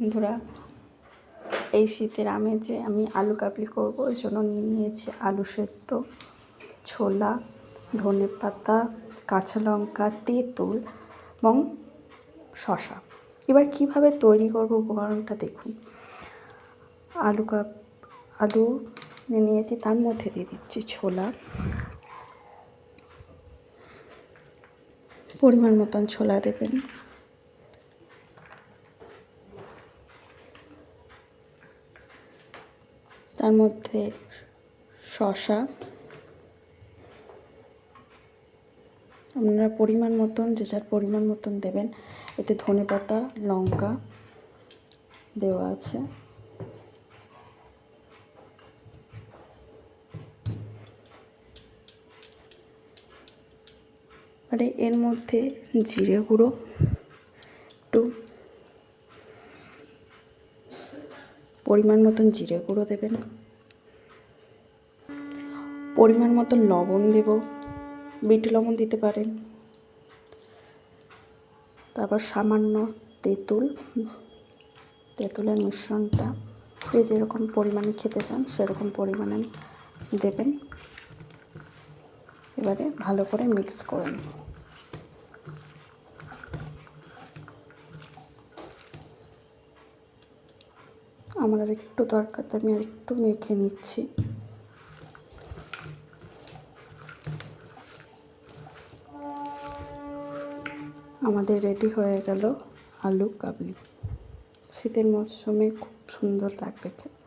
বন্ধুরা, এই শীতের আমেজে আমি আলু কাবলি করব। ওই জন্য নিয়েছি আলু সেদ্ধ, ছোলা, ধনেপাতা, কাঁচা লঙ্কা, তেঁতুল এবং শসা। এবার কিভাবে তৈরি করব উপকরণটা দেখুন। আলু নিয়েছি, তার মধ্যে দিয়ে দিচ্ছি ছোলা, পরিমাণ মতন ছোলা দেবেন। তার মধ্যে শসা, আপনারা পরিমাণ মতন যে যার পরিমাণ মতন দেবেন। এতে ধনেপাতা, লঙ্কা দেওয়া আছে। মানে এর মধ্যে জিরে গুঁড়ো, একটু পরিমাণ মতন জিরে গুঁড়ো দেবেন, পরিমাণ মতন লবণ দেব, বিট লবণ দিতে পারেন। তারপর সামান্য তেঁতুলের মিশ্রণটা যে যেরকম পরিমাণে খেতে চান সেরকম পরিমাণে দেবেন। এবারে ভালো করে মিক্স করুন। আমার আর একটু দরকার, তাই আমি আর একটু মেখে নিচ্ছি। আমাদের রেডি হয়ে গেল আলু কাবলি। শীতের মরশুমে খুব সুন্দর লাগবে খেতে।